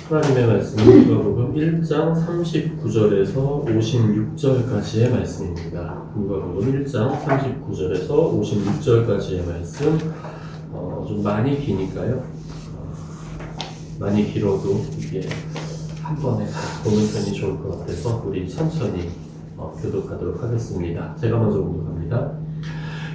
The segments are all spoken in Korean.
하나님의 말씀은 누가복음 1장 39절에서 56절까지의 말씀입니다. 누가복음 1장 39절에서 56절까지의 말씀 좀 많이 기니까요. 많이 길어도 이게 한 번에 다 보는 편이 좋을 것 같아서 우리 천천히 교독하도록 하겠습니다. 제가 먼저 공독합니다.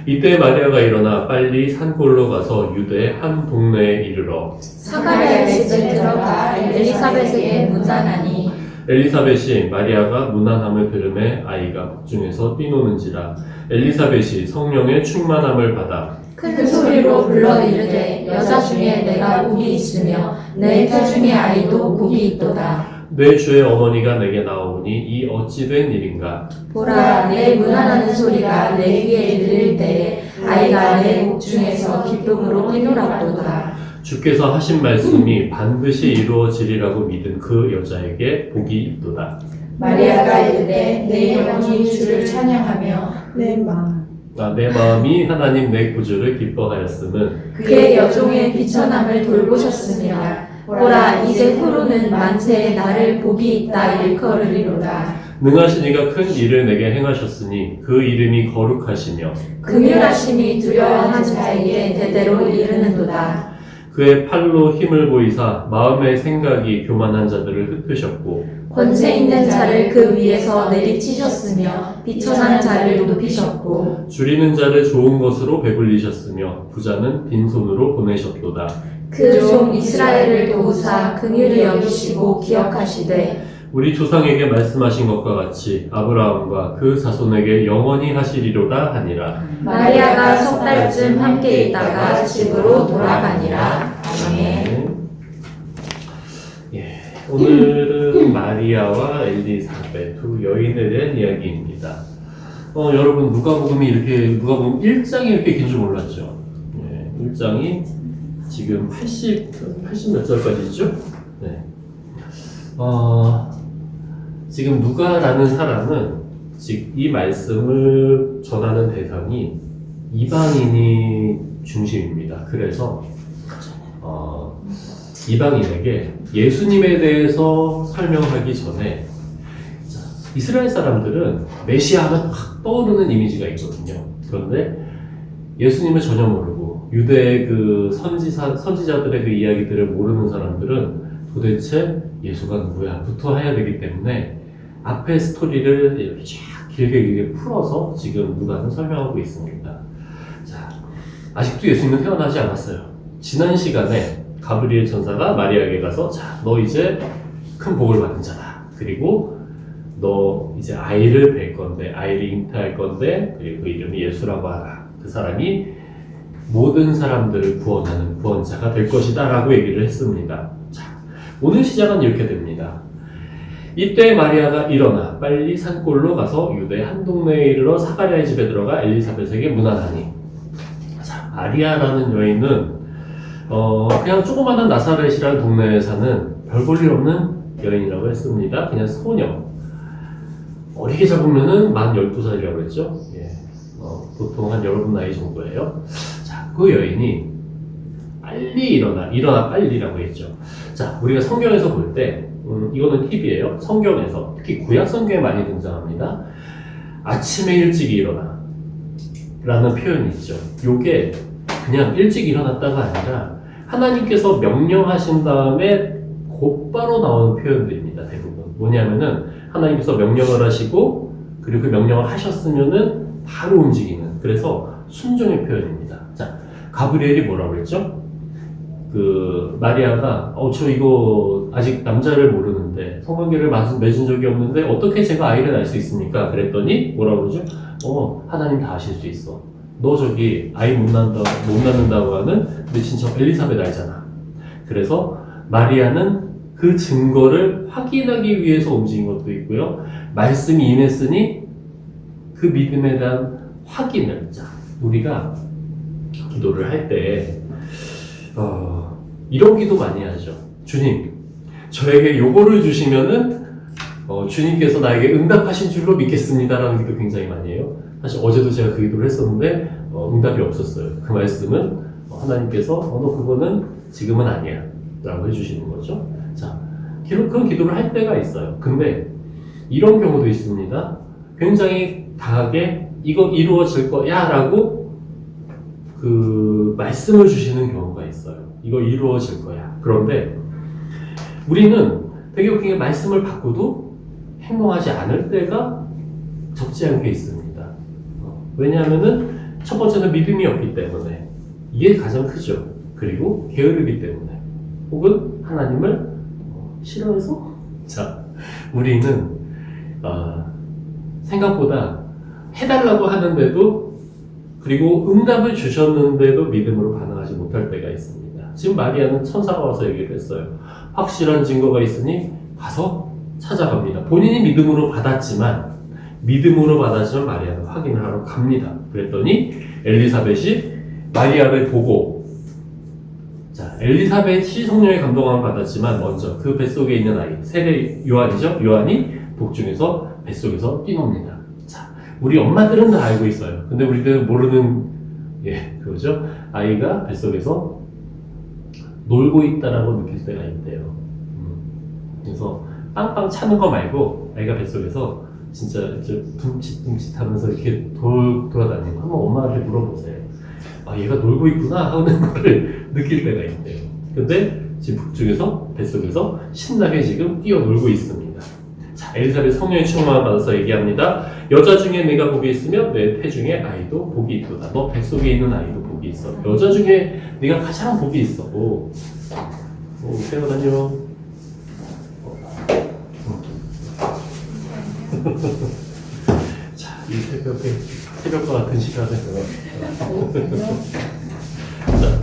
이때 마리아가 일어나 빨리 산골로 가서 유대 한 동네에 이르러 사가랴의 집에 들어가 엘리사벳에게 문안하니 엘리사벳이 마리아가 문안함을 들음에 아이가 복중에서 뛰노는지라 엘리사벳이 성령의 충만함을 받아 큰 소리로 불러 이르되 여자 중에 내가 복이 있으며 내 태중의 아이도 복이 있도다. 내 주의 어머니가 내게 나오니 이 어찌 된 일인가? 보라, 내 문안하는 소리가 내 귀에 들릴 때에 아이가 내 복중에서 기쁨으로 뛰놀았도다. 주께서 하신 말씀이 반드시 이루어지리라고 믿은 그 여자에게 복이 있도다. 마리아가 이르되 내 영혼이 주를 찬양하며 내 마음이 하나님 내 구주를 기뻐하였음은 그의 여종의 비천함을 돌보셨으며 보라, 이제 후로는 만세에 나를 복이 있다 일컬으리로다. 능하신 이가 큰 일을 내게 행하셨으니 그 이름이 거룩하시며 긍휼하심이 두려워하는 자에게 대대로 이르는도다. 그의 팔로 힘을 보이사 마음의 생각이 교만한 자들을 흩으셨고 권세 있는 자를 그 위에서 내리치셨으며 비천한 자를 높이셨고 줄이는 자를 좋은 것으로 배불리셨으며 부자는 빈손으로 보내셨도다. 그 종 이스라엘을 도우사 긍휼히 여기시고 기억하시되 우리 조상에게 말씀하신 것과 같이 아브라함과 그 자손에게 영원히 하시리로다 하니라. 마리아가 석 달쯤 함께 있다가 집으로 돌아가니라. 아멘. 오늘은 마리아와 엘리사벳 두 여인에 대한 이야기입니다. 여러분 누가복음 1장이 이렇게 긴 줄 몰랐죠? 1장이 지금 80 몇 절까지죠? 네. 지금 누가라는 사람은 즉 이 말씀을 전하는 대상이 이방인이 중심입니다. 그래서 이방인에게 예수님에 대해서 설명하기 전에 이스라엘 사람들은 메시아 하면 확 떠오르는 이미지가 있거든요. 그런데 예수님을 전혀 모르고 유대의 그 선지자들의 그 이야기들을 모르는 사람들은 도대체 예수가 누구야? 부터 해야 되기 때문에 앞에 스토리를 이렇게 쫙 길게 풀어서 지금 누가는 설명하고 있습니다. 자, 아직도 예수님은 태어나지 않았어요. 지난 시간에 가브리엘 천사가 마리아에게 가서 자, 너 이제 큰 복을 받은 자다. 그리고 너 이제 아이를 뵐 건데 아이를 잉태할 건데 그리고 그 이름이 예수라고 하라. 그 사람이 모든 사람들을 구원하는 구원자가 될 것이다 라고 얘기를 했습니다. 자, 오늘 시작은 이렇게 됩니다. 이때 마리아가 일어나 빨리 산골로 가서 유대 한 동네에 이르러 사가랴의 집에 들어가 엘리사벳에게 문안하니 자, 마리아라는 여인은 그냥 조그마한 나사렛이라는 동네에 사는 별 볼 일 없는 여인이라고 했습니다. 그냥 소녀. 어리게 잡으면은 만 12살이라고 했죠. 보통 한 여러분 나이 정도예요. 자, 그 여인이 빨리 일어나 빨리라고 했죠. 자, 우리가 성경에서 볼 때, 이거는 팁이에요. 성경에서, 특히 구약 성경에 많이 등장합니다. 아침에 일찍 일어나 라는 표현이 있죠. 요게 그냥 일찍 일어났다가 아니라 하나님께서 명령하신 다음에 곧바로 나오는 표현들입니다. 대부분. 뭐냐면은 하나님께서 명령을 하시고 그리고 그 명령을 하셨으면은 바로 움직이는, 그래서 순종의 표현입니다. 자, 가브리엘이 뭐라고 그랬죠? 그 마리아가 저 이거 아직 남자를 모르는데 성관계를 맺은 적이 없는데 어떻게 제가 아이를 낳을 수 있습니까? 그랬더니 뭐라고 그러죠? 하나님 다 아실 수 있어. 너 저기 아이 못 낳는다고 하는 내 친척 엘리사벳 알잖아. 그래서 마리아는 그 증거를 확인하기 위해서 움직인 것도 있고요. 말씀이 임했으니 그 믿음에 대한 확인을, 자, 우리가 기도를 할 때 이런 기도 많이 하죠. 주님, 저에게 요거를 주시면은 주님께서 나에게 응답하신 줄로 믿겠습니다라는 기도 굉장히 많이 해요. 사실 어제도 제가 그 기도를 했었는데 응답이 없었어요. 그 말씀은 하나님께서 너 그거는 지금은 아니야 라고 해주시는 거죠. 자, 그런 기도를 할 때가 있어요. 근데 이런 경우도 있습니다. 굉장히 강하게 이거 이루어질 거야 라고 그 말씀을 주시는 경우가 있어요. 이거 이루어질 거야. 그런데 우리는 되게 웃긴 게 말씀을 받고도 행동하지 않을 때가 적지 않게 있습니다. 왜냐하면은 첫 번째는 믿음이 없기 때문에 이게 가장 크죠. 그리고 게으르기 때문에 혹은 하나님을 싫어해서 자 우리는 생각보다 해달라고 하는데도 그리고 응답을 주셨는데도 믿음으로 반응하지 못할 때가 있습니다. 지금 마리아는 천사가 와서 얘기를 했어요. 확실한 증거가 있으니 가서 찾아갑니다. 본인이 믿음으로 받았지만 마리아는 확인을 하러 갑니다. 그랬더니 엘리사벳이 마리아를 보고 자 엘리사벳이 성령의 감동함을 받았지만 먼저 그 뱃속에 있는 아이 세례 요한이죠. 요한이 복중에서 뱃속에서 뛰놉니다. 자 우리 엄마들은 다 알고 있어요. 근데 우리들은 모르는 그거죠. 아이가 뱃속에서 놀고 있다라고 느낄 때가 있대요. 그래서 빵빵 차는 거 말고 아이가 뱃속에서 진짜 둠칫둠칫 하면서 이렇게 돌아다니고 한번 엄마한테 물어보세요. 아 얘가 놀고 있구나 하는 거를 느낄 때가 있대요. 근데 지금 북쪽에서 뱃속에서 신나게 지금 뛰어놀고 있습니다. 자 엘리사벳 성령의 충만을 받아서 얘기합니다. 여자 중에 내가 복이 있으며 내 태중에 아이도 복이 있도다. 너 뱃속에 있는 아이도 복이 있어. 여자 중에 네가 가장 복이 있어. 오 태어나요. 자, 이 새벽과 같은 시간에 자,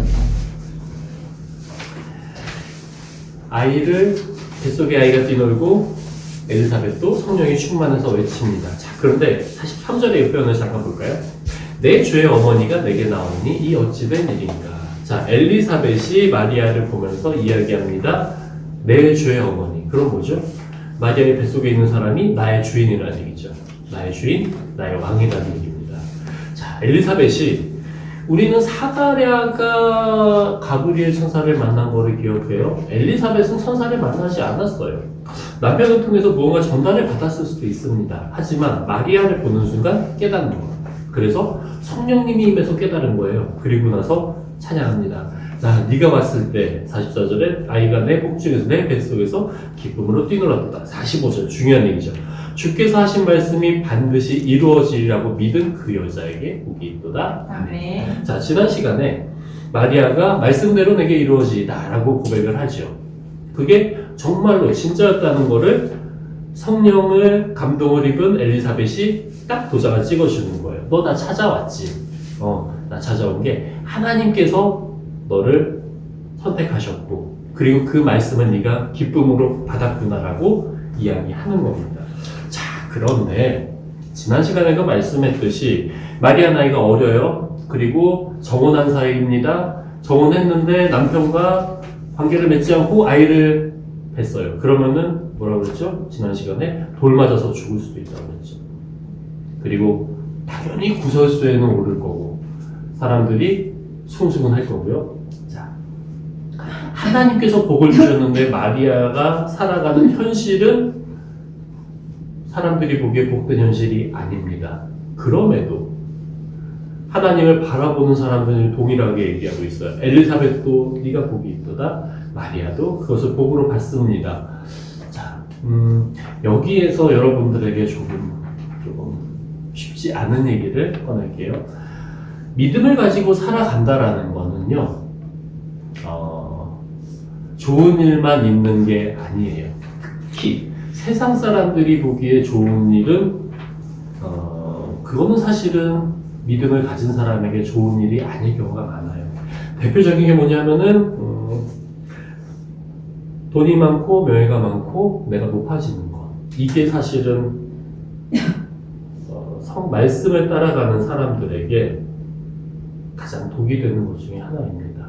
아이를 뱃속에 아이가 뛰놀고 엘리사벳도 성령이 충만해서 외칩니다. 자, 그런데 43절의 표현을 잠깐 볼까요? 내 주의 어머니가 내게 나오니 이 어찌된 일인가? 자, 엘리사벳이 마리아를 보면서 이야기합니다. 내 주의 어머니. 그럼 뭐죠? 마리아의 뱃속에 있는 사람이 나의 주인이라는 얘기죠. 나의 주인, 나의 왕이라는 얘기입니다. 자, 엘리사벳이 우리는 사가랴가 가브리엘 천사를 만난 거를 기억해요. 엘리사벳은 천사를 만나지 않았어요. 남편을 통해서 무언가 전달을 받았을 수도 있습니다. 하지만 마리아를 보는 순간 깨닫는 거예요. 그래서 성령님이 임해서 깨달은 거예요. 그리고 나서 찬양합니다. 자, 네가 왔을 때 44절에 아이가 내 복중에서 내 뱃속에서 기쁨으로 뛰놀았다. 45절 중요한 얘기죠. 주께서 하신 말씀이 반드시 이루어지리라고 믿은 그 여자에게 복이 있도다. 아멘. 자, 지난 시간에 마리아가 말씀대로 내게 이루어지리다라고 고백을 하죠. 그게 정말로 진짜였다는 거를 성령을 감동을 입은 엘리사벳이 딱 도장을 찍어주는 거예요. 너 나 찾아왔지. 나 찾아온 게 하나님께서 너를 선택하셨고 그리고 그 말씀은 네가 기쁨으로 받았구나라고 이야기하는 겁니다. 자, 그런데 지난 시간에도 말씀했듯이 마리아 나이가 어려요. 그리고 정혼한 사이입니다. 정혼했는데 남편과 관계를 맺지 않고 아이를 뵀어요. 그러면은 뭐라고 그랬죠? 지난 시간에 돌 맞아서 죽을 수도 있다고 그랬죠. 그리고 당연히 구설수에는 오를 거고 사람들이 숭숭은 할 거고요. 자, 하나님께서 복을 주셨는데 마리아가 살아가는 현실은 사람들이 보기에 복된 현실이 아닙니다. 그럼에도 하나님을 바라보는 사람들은 동일하게 얘기하고 있어요. 엘리사벳도 네가 복이 있도다. 마리아도 그것을 복으로 받습니다. 자, 여기에서 여러분들에게 조금 쉽지 않은 얘기를 꺼낼게요. 믿음을 가지고 살아간다라는 거는요, 좋은 일만 있는 게 아니에요. 특히 세상 사람들이 보기에 좋은 일은 그거는 사실은 믿음을 가진 사람에게 좋은 일이 아닐 경우가 많아요. 대표적인 게 뭐냐면은 돈이 많고 명예가 많고 내가 높아지는 것. 이게 사실은 말씀을 따라가는 사람들에게 가장 독이 되는 것 중에 하나입니다.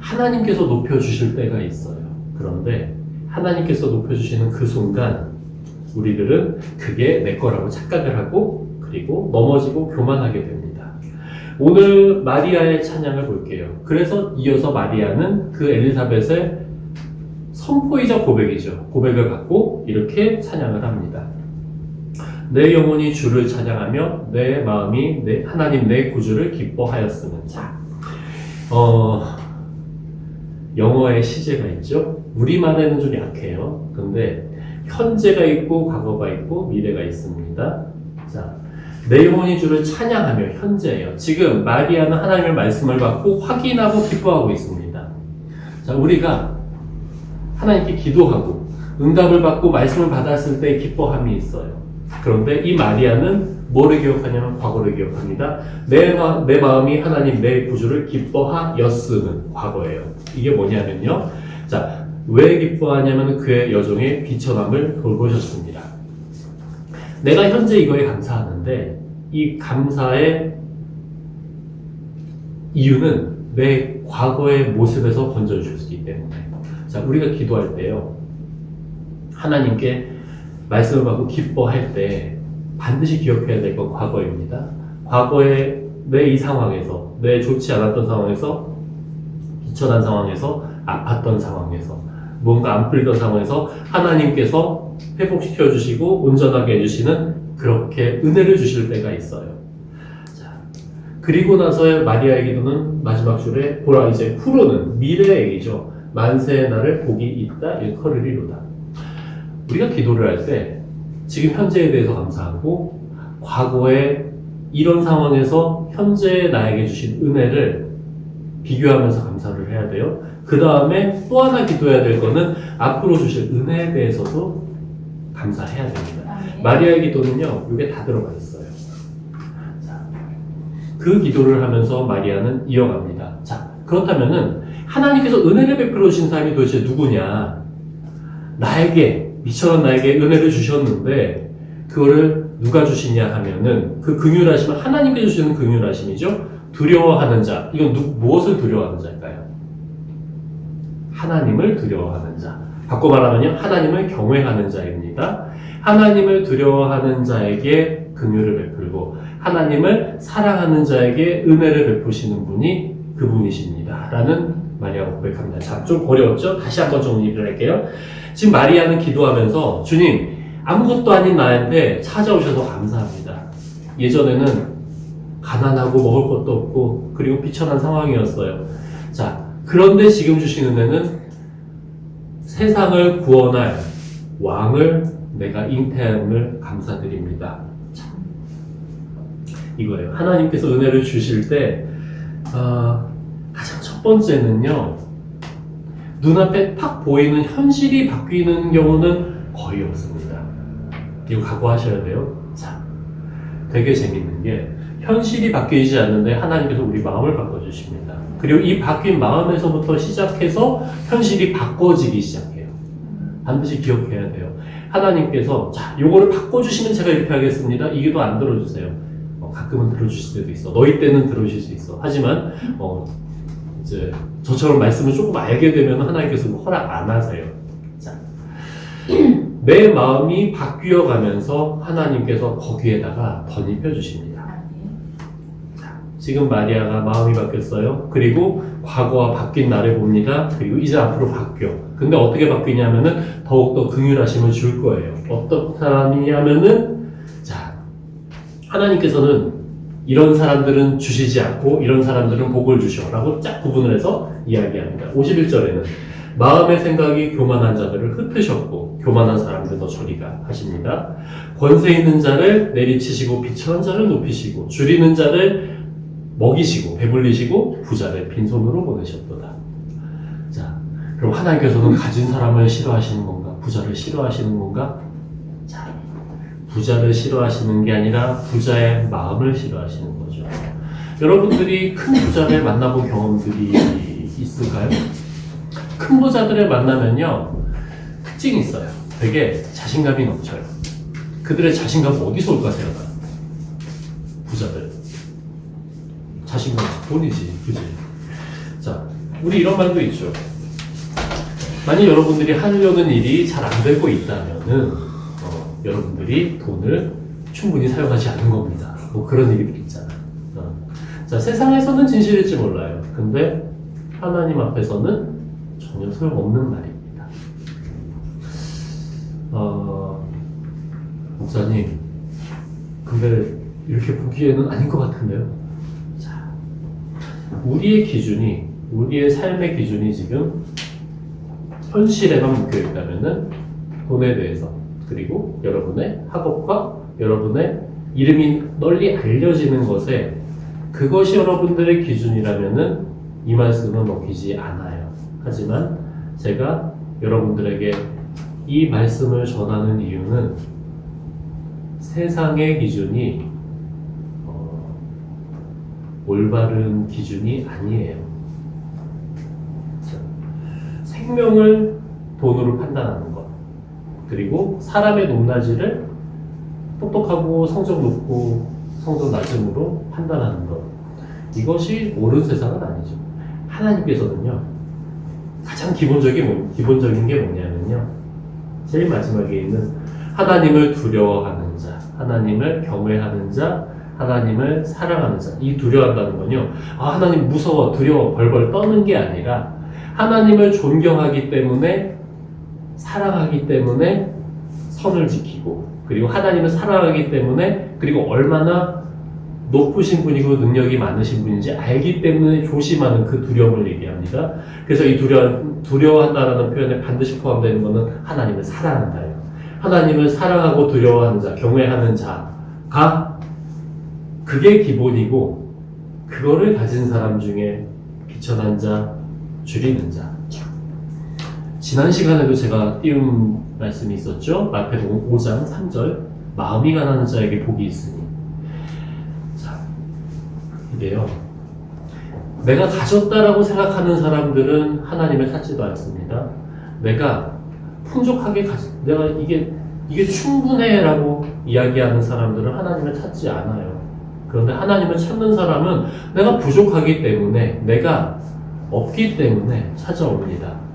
하나님께서 높여주실 때가 있어요. 그런데 하나님께서 높여주시는 그 순간 우리들은 그게 내 거라고 착각을 하고 그리고 넘어지고 교만하게 됩니다. 오늘 마리아의 찬양을 볼게요. 그래서 이어서 마리아는 그 엘리사벳의 선포이자 고백이죠. 고백을 받고 이렇게 찬양을 합니다. 내 영혼이 주를 찬양하며 내 마음이 하나님 내 구주를 기뻐하였으면. 자, 영어에 시제가 있죠. 우리말에는 좀 약해요. 근데 현재가 있고 과거가 있고 미래가 있습니다. 자, 내 영혼이 주를 찬양하며 현재예요. 지금 마리아는 하나님의 말씀을 받고 확인하고 기뻐하고 있습니다. 자, 우리가 하나님께 기도하고 응답을 받고 말씀을 받았을 때 기뻐함이 있어요. 그런데 이 마리아는 뭐를 기억하냐면 과거를 기억합니다. 내 마음이 하나님 내 구주를 기뻐하였으는 과거예요. 이게 뭐냐면요. 자, 왜 기뻐하냐면 그의 여종의 비천함을 돌보셨습니다. 내가 현재 이거에 감사하는데 이 감사의 이유는 내 과거의 모습에서 건져주셨기 때문에. 자, 우리가 기도할 때요. 하나님께 말씀을 받고 기뻐할 때 반드시 기억해야 될 건 과거입니다. 과거에 내 이 상황에서, 내 좋지 않았던 상황에서, 비천한 상황에서, 아팠던 상황에서, 뭔가 안 풀리던 상황에서 하나님께서 회복시켜 주시고 온전하게 해주시는 그렇게 은혜를 주실 때가 있어요. 자, 그리고 나서의 마리아의 기도는 마지막 줄에 보라 이제 후로는 미래의 얘기죠. 만세의 날을 복이 있다 일컬으리로다. 우리가 기도를 할 때 지금 현재에 대해서 감사하고 과거에 이런 상황에서 현재의 나에게 주신 은혜를 비교하면서 감사를 해야 돼요. 그 다음에 또 하나 기도해야 될 거는 앞으로 주실 은혜에 대해서도 감사해야 됩니다. 마리아의 기도는요, 이게 다 들어가 있어요. 자, 그 기도를 하면서 마리아는 이어갑니다. 자, 그렇다면은 하나님께서 은혜를 베풀어 주신 사람이 도대체 누구냐? 미천한 나에게 은혜를 주셨는데 그거를 누가 주시냐 하면은 그 긍휼하심은 하나님께서 주시는 긍휼하심이죠. 두려워하는 자. 이건 무엇을 두려워하는 자일까요? 하나님을 두려워하는 자. 바꿔 말하면요, 하나님을 경외하는 자입니다. 하나님을 두려워하는 자에게 긍휼을 베풀고 하나님을 사랑하는 자에게 은혜를 베푸시는 분이 그분이십니다. 라는 마리아가 고백합니다. 자, 좀 어려웠죠? 다시 한번 정리를 할게요. 지금 마리아는 기도하면서 주님, 아무것도 아닌 나한테 찾아오셔서 감사합니다. 예전에는 가난하고 먹을 것도 없고 그리고 비천한 상황이었어요. 자, 그런데 지금 주신 은혜는 세상을 구원할 왕을 내가 잉태함을 감사드립니다. 이거예요. 하나님께서 은혜를 주실 때 가장 첫 번째는요, 눈앞에 탁 보이는 현실이 바뀌는 경우는 거의 없습니다. 이거 각오하셔야 돼요. 자, 되게 재밌는 게 현실이 바뀌지 않는데 하나님께서 우리 마음을 바꿔주십니다. 그리고 이 바뀐 마음에서부터 시작해서 현실이 바꿔지기 시작해요. 반드시 기억해야 돼요. 하나님께서 자, 요거를 바꿔주시면 제가 이렇게 하겠습니다. 이 기도 안 들어주세요. 가끔은 들어주실 때도 있어. 너희 때는 들어주실 수 있어. 하지만 이제 저처럼 말씀을 조금 알게 되면 하나님께서 허락 안 하세요. 자, 내 마음이 바뀌어 가면서 하나님께서 거기에다가 덧입혀 주십니다. 자, 지금 마리아가 마음이 바뀌었어요. 그리고 과거와 바뀐 나를 봅니다. 그리고 이제 앞으로 바뀌어. 근데 어떻게 바뀌냐면은 더욱더 긍휼하심을 줄 거예요. 어떤 사람이냐면은 자, 하나님께서는 이런 사람들은 주시지 않고 이런 사람들은 복을 주셔 라고 쫙 구분을 해서 이야기합니다. 51절에는 마음의 생각이 교만한 자들을 흩으셨고 교만한 사람들도 저리가 하십니다. 권세 있는 자를 내리치시고 비천한 자를 높이시고 줄이는 자를 먹이시고 배불리시고 부자를 빈손으로 보내셨도다. 자, 그럼 하나님께서는 가진 사람을 싫어하시는 건가? 부자를 싫어하시는 건가? 자, 부자를 싫어하시는 게 아니라 부자의 마음을 싫어하시는 거죠. 여러분들이 큰 부자를 만나본 경험들이 있을까요? 큰 부자들을 만나면요, 특징이 있어요. 되게 자신감이 넘쳐요. 그들의 자신감은 어디서 올까 생각해요? 부자들. 자신감, 돈이지, 그지? 자, 우리 이런 말도 있죠. 만약 여러분들이 하려는 일이 잘 안 되고 있다면은, 여러분들이 돈을 충분히 사용하지 않는 겁니다. 뭐 그런 얘기들 있잖아. 자, 세상에서는 진실일지 몰라요. 근데 하나님 앞에서는 전혀 소용없는 말입니다. 목사님, 근데 이렇게 보기에는 아닌 것 같은데요. 자, 우리의 기준이, 우리의 삶의 기준이 지금 현실에만 묶여 있다면은 돈에 대해서, 그리고 여러분의 학업과 여러분의 이름이 널리 알려지는 것에 그것이 여러분들의 기준이라면은 이 말씀은 먹히지 않아요. 하지만 제가 여러분들에게 이 말씀을 전하는 이유는 세상의 기준이 올바른 기준이 아니에요. 생명을 돈으로 판단하는 것, 그리고 사람의 높낮이를 똑똑하고 성적 높고 성적 낮음으로 판단하는 것, 이것이 옳은 세상은 아니죠. 하나님께서는요, 가장 기본적인 게 뭐냐면요, 제일 마지막에 있는 하나님을 두려워하는 자, 하나님을 경외하는 자, 하나님을 사랑하는 자. 이 두려워한다는 건요, 하나님 무서워, 두려워, 벌벌 떠는 게 아니라 하나님을 존경하기 때문에, 사랑하기 때문에 선을 지키고, 그리고 하나님을 사랑하기 때문에, 그리고 얼마나 높으신 분이고 능력이 많으신 분인지 알기 때문에 조심하는 그 두려움을 얘기합니다. 그래서 이 두려워한다라는 표현에 반드시 포함되는 것은 하나님을 사랑한다예요. 하나님을 사랑하고 두려워하는 자, 경외하는 자가 그게 기본이고, 그거를 가진 사람 중에 비천한 자, 줄이는 자. 지난 시간에도 제가 띄운 말씀이 있었죠. 마태복음 5장 3절, 마음이 가난한 자에게 복이 있으니. 자, 이게요, 내가 가졌다라고 생각하는 사람들은 하나님을 찾지도 않습니다. 내가 풍족하게 내가 이게 충분해라고 이야기하는 사람들은 하나님을 찾지 않아요. 그런데 하나님을 찾는 사람은 내가 부족하기 때문에, 내가 없기 때문에 찾아옵니다.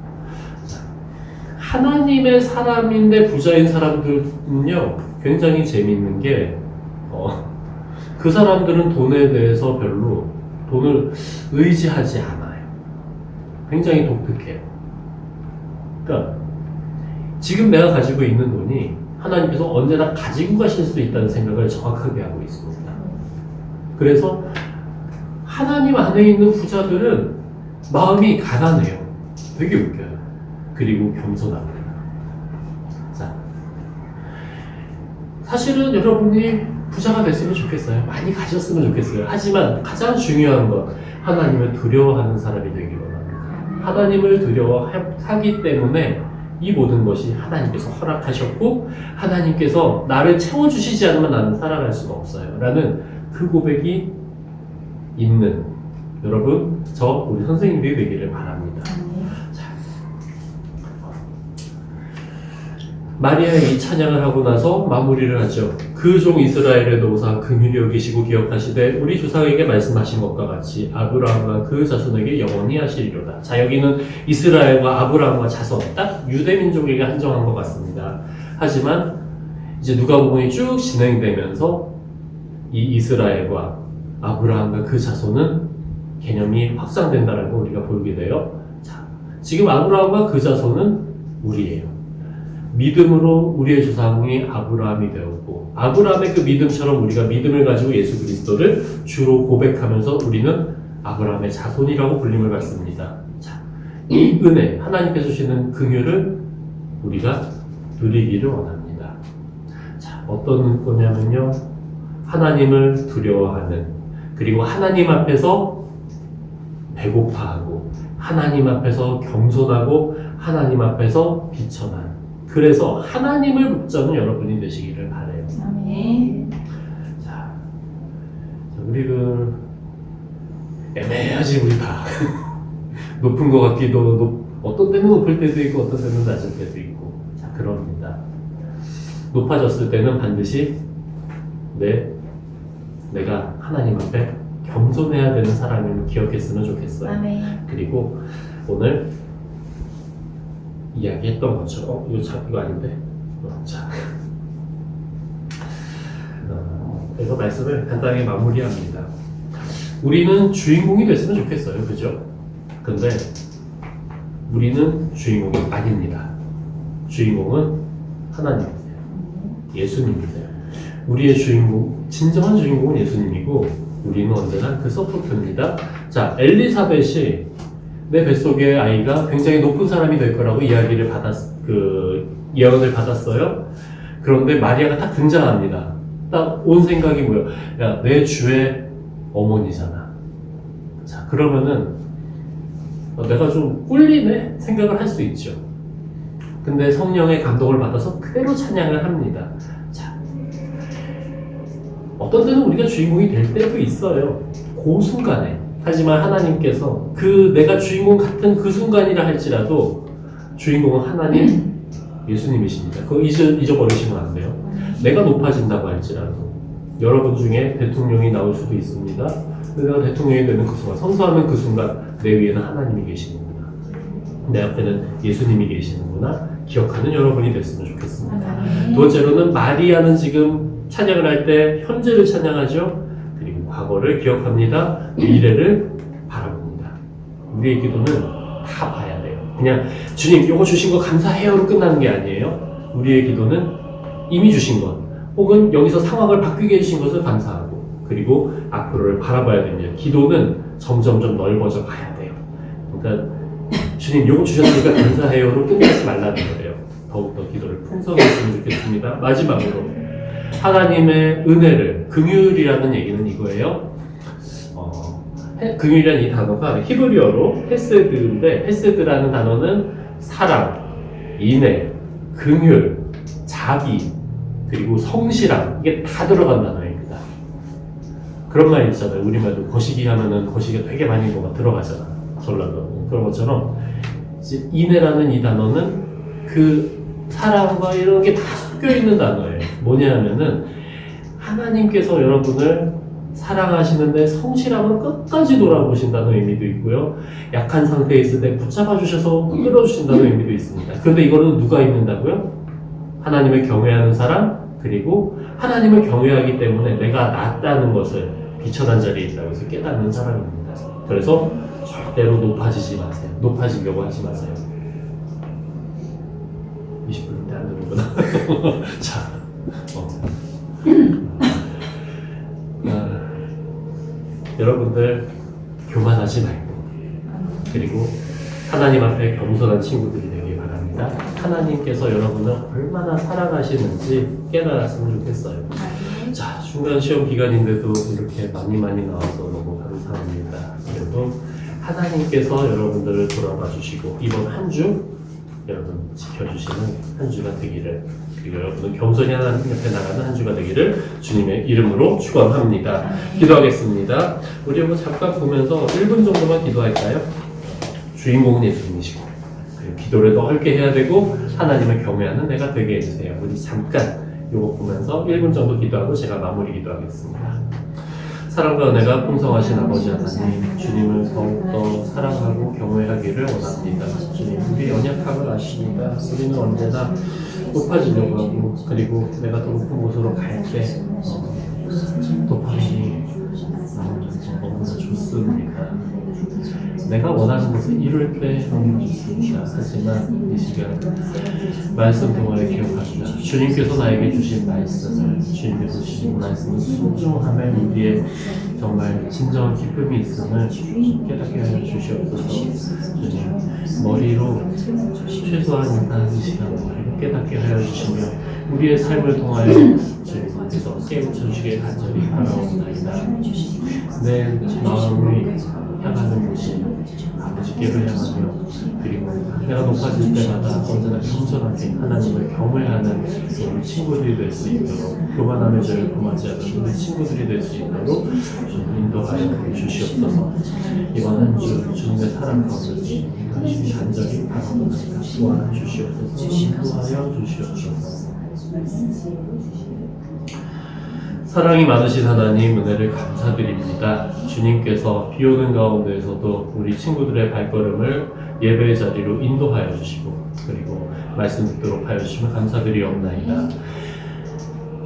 하나님의 사람인데 부자인 사람들은요, 굉장히 재미있는 게, 그 사람들은 돈에 대해서 별로 돈을 의지하지 않아요. 굉장히 독특해요. 그러니까 지금 내가 가지고 있는 돈이 하나님께서 언제나 가지고 가실 수 있다는 생각을 정확하게 하고 있습니다. 그래서 하나님 안에 있는 부자들은 마음이 가난해요. 되게 웃겨요. 그리고 겸손합니다. 자, 사실은 여러분이 부자가 됐으면 좋겠어요. 많이 가졌으면 좋겠어요. 하지만 가장 중요한 건 하나님을 두려워하는 사람이 되기 원합니다. 하나님을 두려워하기 때문에 이 모든 것이 하나님께서 허락하셨고, 하나님께서 나를 채워주시지 않으면 나는 살아갈 수가 없어요 라는 그 고백이 있는 여러분, 우리 선생님들이 되기를 바랍니다. 마리아의 이 찬양을 하고 나서 마무리를 하죠. 그 종 이스라엘의 노사 긍휼히 여기시고 기억하시되 우리 조상에게 말씀하신 것과 같이 아브라함과 그 자손에게 영원히 하시리로다. 자, 여기는 이스라엘과 아브라함과 자손, 딱 유대 민족에게 한정한 것 같습니다. 하지만 이제 누가복음이 쭉 진행되면서 이 이스라엘과 아브라함과 그 자손은 개념이 확장된다는 걸 우리가 보게 돼요. 자, 지금 아브라함과 그 자손은 우리예요. 믿음으로 우리의 조상이 아브라함이 되었고, 아브라함의 그 믿음처럼 우리가 믿음을 가지고 예수 그리스도를 주로 고백하면서 우리는 아브라함의 자손이라고 불림을 받습니다. 자, 이 은혜, 하나님께서 주시는 긍휼을 우리가 누리기를 원합니다. 자, 어떤 거냐면요, 하나님을 두려워하는, 그리고 하나님 앞에서 배고파하고, 하나님 앞에서 겸손하고, 하나님 앞에서 비천한, 그래서 하나님을 붙잡는 여러분이 되시기를 바라요. 아멘. 자, 우리를 애매하지, 우리 다. 높은 것 같기도, 어떤 때는 높을 때도 있고, 어떤 때는 낮을 때도 있고. 자, 그럽니다. 높아졌을 때는 반드시 내가 하나님 앞에 겸손해야 되는 사람임을 기억했으면 좋겠어요. 아멘. 그리고 오늘 이야기했던 것처럼, 이거 아닌데? 자, 그래서 말씀을 간단하게 마무리합니다. 우리는 주인공이 됐으면 좋겠어요. 그죠? 근데 우리는 주인공이 아닙니다. 주인공은 하나님이세요. 예수님이세요. 우리의 주인공, 진정한 주인공은 예수님이고 우리는 언제나 그 서포트입니다. 자, 엘리사벳이 내 뱃속의 아이가 굉장히 높은 사람이 될 거라고 예언을 받았어요. 그런데 마리아가 딱 등장합니다. 딱 온 생각이 뭐예요? 야, 내 주의 어머니잖아. 자, 그러면은 내가 좀 꿀리네? 생각을 할 수 있죠. 근데 성령의 감동을 받아서 그대로 찬양을 합니다. 자, 어떤 때는 우리가 주인공이 될 때도 있어요. 그 순간에. 하지만 하나님께서 내가 주인공 같은 그 순간이라 할지라도 주인공은 하나님, 예수님이십니다. 그거 잊어버리시면 안 돼요. 내가 높아진다고 할지라도 여러분 중에 대통령이 나올 수도 있습니다. 내가 대통령이 되는 그 순간, 선서하는 그 순간 내 위에는 하나님이 계시는구나. 내 앞에는 예수님이 계시는구나. 기억하는 여러분이 됐으면 좋겠습니다. 두 번째로는 마리아는 지금 찬양을 할 때 현재를 찬양하죠. 그리고 과거를 기억합니다. 미래를 바라봅니다. 우리의 기도는 다 봐야 돼요. 그냥 주님 요거 주신 거 감사해요로 끝나는 게 아니에요. 우리의 기도는 이미 주신 것 혹은 여기서 상황을 바뀌게 해주신 것을 감사하고 그리고 앞으로를 바라봐야 됩니다. 기도는 점점점 넓어져 가야 돼요. 그러니까 주님 요거 주셨으니까 감사해요로 끝내지 말라는 거예요. 더욱더 기도를 풍성했으면 좋겠습니다. 마지막으로 하나님의 은혜를, 긍휼이라는 얘기는 이거예요. 긍휼이라는 이 단어가 히브리어로 헤세드인데 헤세드라는 단어는 사랑, 인애, 긍휼, 자비, 그리고 성실함 이게 다 들어간 단어입니다. 그런 말 있잖아요. 우리말도 거시기 하면은 거시기가 되게 많이 뭐가 들어가잖아. 전라도 그런 것처럼 인애라는 이 단어는 그 사랑과 이런 게 다 섞여 있는 단어예요. 뭐냐 하면은 하나님께서 여러분을 사랑하시는데 성실함으로 끝까지 돌아보신다는 의미도 있고요. 약한 상태에 있을 때 붙잡아 주셔서 끌어주신다는 의미도 있습니다. 그런데 이거는 누가 있는다고요? 하나님을 경외하는 사람, 그리고 하나님을 경외하기 때문에 내가 낫다는 것을 비천한 자리에 있다고 해서 깨닫는 사람입니다. 그래서 절대로 높아지지 마세요. 높아지려고 하지 마세요. 20분인데 안 되는구나. 자, 여러분들 교만하지 말고 그리고 하나님 앞에 겸손한 친구들이 되길 바랍니다. 하나님께서 여러분을 얼마나 사랑하시는지 깨달았으면 좋겠어요. 자, 중간 시험 기간인데도 이렇게 많이 나와서 너무 감사합니다. 그래도 하나님께서 여러분들을 돌아봐 주시고 이번 한 주 여러분 지켜주시는 한 주가 되기를, 그리고 여러분은 겸손히 하나님 옆에 나가는 한 주가 되기를 주님의 이름으로 축원합니다. 기도하겠습니다. 우리 한번 잠깐 보면서 1분 정도만 기도할까요? 주인공은 예수님이시고 그리고 기도를 더 헐게 해야 되고 하나님을 경외하는 내가 되게 해주세요. 우리 잠깐 요거 보면서 1분 정도 기도하고 제가 마무리 기도하겠습니다. 사랑과 은혜가 풍성하신 아버지 하나님, 주님을 더욱더 사랑하고 경외하기를 원합니다. 주님, 우리 연약함을 아십니다. 우리는 언제나 높아지려고 하고, 그리고 내가 더 높은 곳으로 갈 때 도파민이 너무나 좋습니다. 내가 원하는 것을 이룰 때 너무 좋습니다. 하지만 이 시간 말씀 동안에 기억합니다. 주님께서 나에게 주신 말씀을, 주님께서 주신 말씀을 순종함에 우리의 정말 진정한 기쁨이 있음을 깨닫게 하여 주시옵소서. 주님, 머리로 최소한 한 시간 깨닫게 하여 주시며 우리의 삶을 통하여 주님께서 깨우쳐 주시길 간절히 바라옵나이다. 내 마음이 향하는 곳이 아버지께를 향하며, 그리고 내가 높아질 때마다 언제나 겸손하게 하나님을 경외하는 우리 친구들이 될 수 있도록, 교만함의 죄를 범하지 않는 우리 친구들이 될 수 있도록 인도하여 주시옵소서. 이번 한 주 주님의 사랑 가운데 주님 간절히 바라옵나이다. 도와주시옵소서. 인도하여 주시옵소서. 사랑이 많으신 하나님, 은혜를 감사드립니다. 주님께서 비 오는 가운데에서도 우리 친구들의 발걸음을 예배의 자리로 인도하여 주시고, 그리고 말씀 듣도록 하여 주시면 감사드리옵나이다.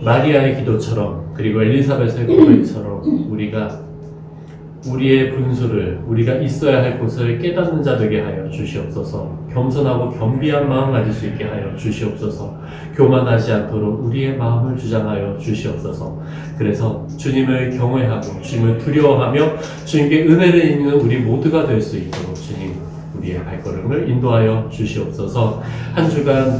마리아의 기도처럼, 그리고 엘리사벳의 고백처럼 우리가 우리의 분수를 우리가 있어야 할 곳을 깨닫는 자 되게 하여 주시옵소서. 겸손하고 겸비한 마음 가질 수 있게 하여 주시옵소서. 교만하지 않도록 우리의 마음을 주장하여 주시옵소서. 그래서 주님을 경외하고 주님을 두려워하며 주님께 은혜를 입는 우리 모두가 될 수 있도록 주님 우리의 발걸음을 인도하여 주시옵소서. 한 주간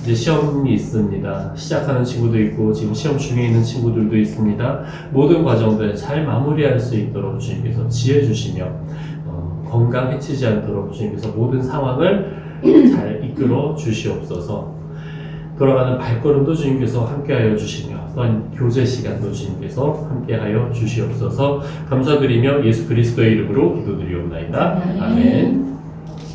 이제 시험이 있습니다. 시작하는 친구도 있고 지금 시험 중에 있는 친구들도 있습니다. 모든 과정들 잘 마무리할 수 있도록 주님께서 지혜 주시며 건강 해치지 않도록 주님께서 모든 상황을 잘 이끌어 주시옵소서. 돌아가는 발걸음도 주님께서 함께하여 주시며 또한 교제 시간도 주님께서 함께하여 주시옵소서. 감사드리며 예수 그리스도의 이름으로 기도드리옵나이다. 아멘.